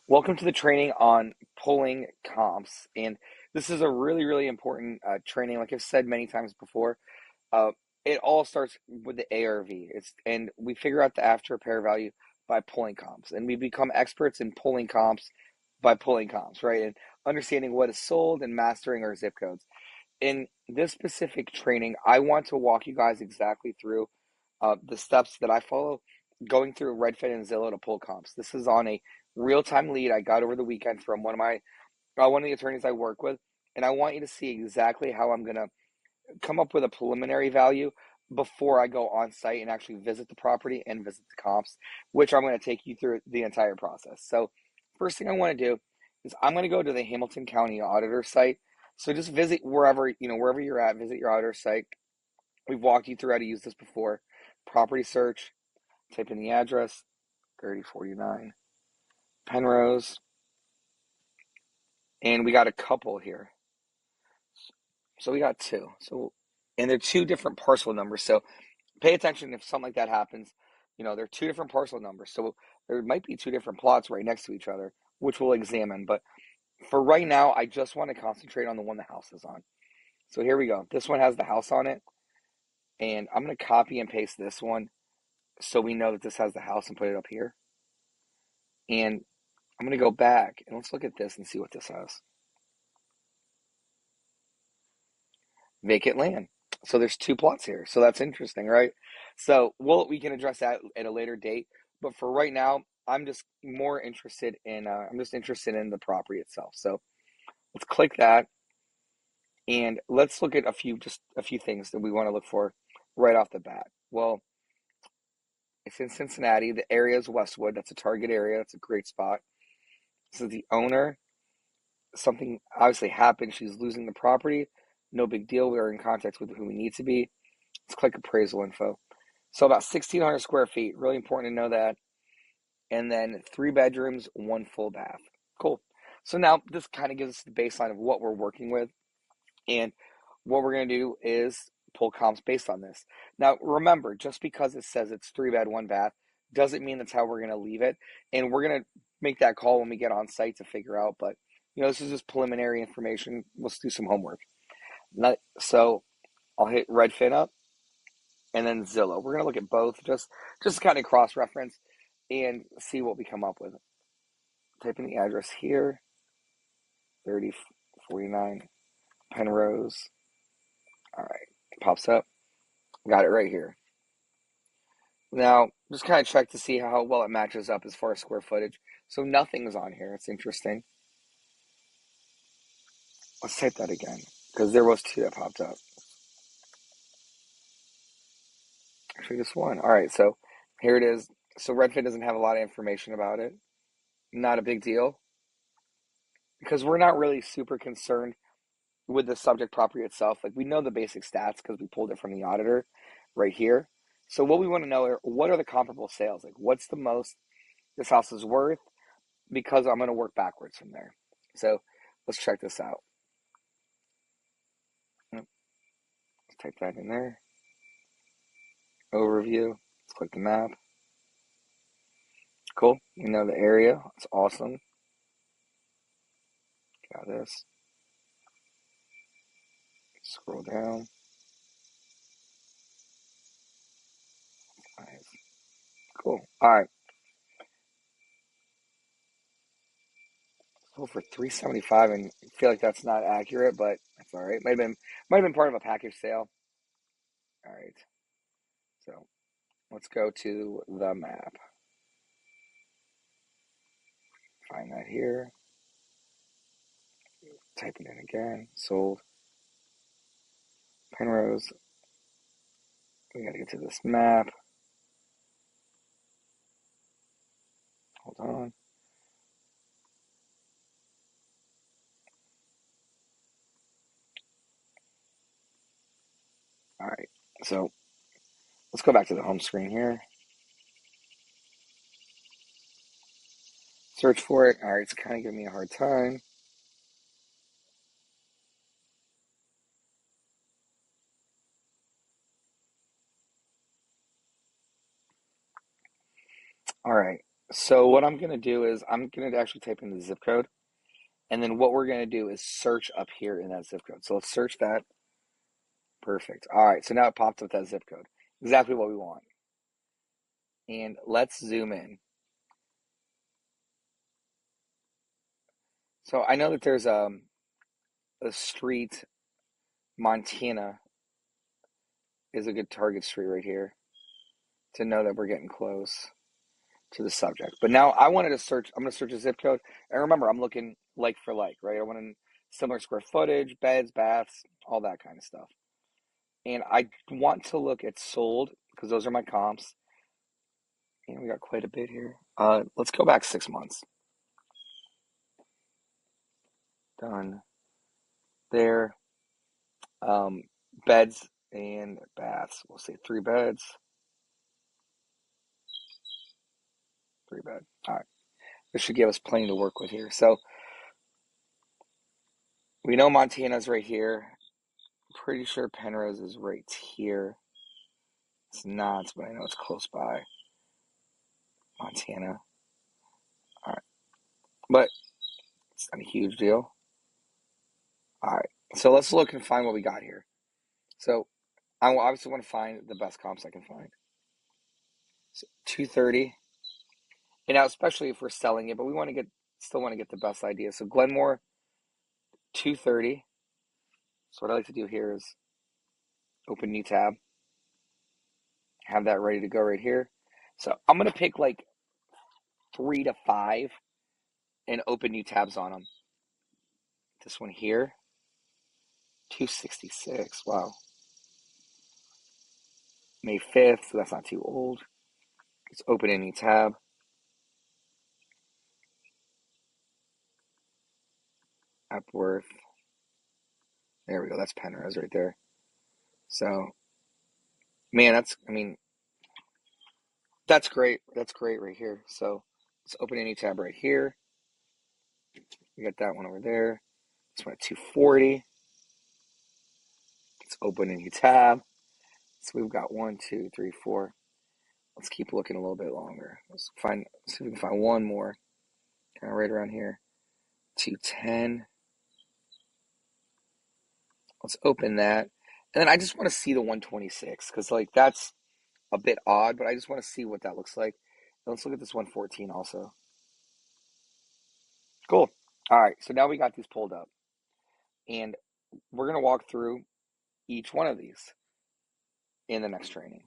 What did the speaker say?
Welcome to the training on pulling comps. And this is a really, really important training. Like I've said many times before, uh, it all starts with the ARV. And we figure out the after repair value by pulling comps. And we become experts in pulling comps by pulling comps, right? And understanding what is sold and mastering our zip codes. In this specific training, I want to walk you guys exactly through the steps that I follow going through Redfin and Zillow to pull comps. This is on a real-time lead I got over the weekend from one of the attorneys I work with, and I want you to see exactly how I'm going to come up with a preliminary value before I go on site and actually visit the property and visit the comps, which I'm going to take you through the entire process. So first thing I want to do is I'm going to go to the Hamilton County Auditor site. So just visit wherever you're at, visit your auditor site. We've walked you through how to use this before. Property search, type in the address, 3049 Penrose, and we got a couple here. So we got two. And they're two different parcel numbers. So pay attention if something like that happens. They're two different parcel numbers. So there might be two different plots right next to each other, which we'll examine. But for right now, I just want to concentrate on the one the house is on. So here we go. This one has the house on it. And I'm going to copy and paste this one so we know that this has the house and put it up here. And I'm going to go back and let's look at this and see what this has. Vacant land. So there's two plots here. So that's interesting, right? So we can address that at a later date. But for right now, I'm just interested in the property itself. So let's click that and let's look at a few things that we want to look for right off the bat. Well, it's in Cincinnati. The area is Westwood. That's a target area. That's a great spot. This is the owner. Something obviously happened. She's losing the property. No big deal. We are in contact with who we need to be. Let's click appraisal info. So about 1,600 square feet. Really important to know that. And then 3 bedrooms, 1 full bath. Cool. So now this kind of gives us the baseline of what we're working with. And what we're going to do is pull comps based on this. Now, remember, just because it says it's 3 bed, 1 bath, doesn't mean that's how we're going to leave it. And we're going to make that call when we get on site to figure out. But, this is just preliminary information. Let's do some homework. So I'll hit Redfin up and then Zillow. We're going to look at both just kind of cross-reference and see what we come up with. Type in the address here, 3049 Penrose. All right, it pops up. Got it right here. Now, just kind of check to see how well it matches up as far as square footage. So nothing's on here. It's interesting. Let's type that again because there was 2 that popped up. Actually, just 1. All right, so here it is. So Redfin doesn't have a lot of information about it. Not a big deal because we're not really super concerned with the subject property itself. Like we know the basic stats because we pulled it from the auditor right here. So what we want to know are what are the comparable sales? Like what's the most this house is worth? Because I'm going to work backwards from there. So let's check this out. Let's type that in there. Overview. Let's click the map. Cool. You know the area. It's awesome. Got this. Scroll down. Nice. Cool. All right. So for 375, and I feel like that's not accurate, but that's all right. Might have been part of a package sale. All right. So let's go to the map. Find that here. Type it in again. Sold. Penrose. We got to get to this map. Hold on. All right. So let's go back to the home screen here. Search for it. All right. It's kind of giving me a hard time. All right. So what I'm going to do is I'm going to actually type in the zip code. And then what we're going to do is search up here in that zip code. So let's search that. Perfect. All right. So now it popped up that zip code. Exactly what we want. And let's zoom in. So I know that there's a street, Montana is a good target street right here to know that we're getting close to the subject. But now I wanted to search, I'm going to search a zip code. And remember, I'm looking like for like, right? I want similar square footage, beds, baths, all that kind of stuff. And I want to look at sold because those are my comps. And we got quite a bit here. Let's go back 6 months. Done. There. Beds and baths. We'll say 3 beds. 3 bed. All right. This should give us plenty to work with here. So we know Montana's right here. Pretty sure Penrose is right here. It's not, but I know it's close by. Montana. All right. But it's not a huge deal. All right. So let's look and find what we got here. So I obviously want to find the best comps I can find. So 230. And now, especially if we're selling it, but we still want to get the best idea. So Glenmore, 230. So what I like to do here is open new tab, have that ready to go right here. So I'm going to pick like 3 to 5 and open new tabs on them. This one here, 266. Wow. May 5th, so that's not too old. Let's open a new tab. Epworth. There we go. That's Penrose right there. So, man, that's great. That's great right here. So let's open a new tab right here. We got that one over there. This one at 240. Let's open a new tab. So we've got 1, 2, 3, 4. Let's keep looking a little bit longer. Let's see if we can find one more. Kind of right around here. 210. Let's open that. And then I just want to see the 126 because like that's a bit odd, but I just want to see what that looks like. And let's look at this 114 also. Cool. All right, so now we got these pulled up. And we're going to walk through each one of these in the next training.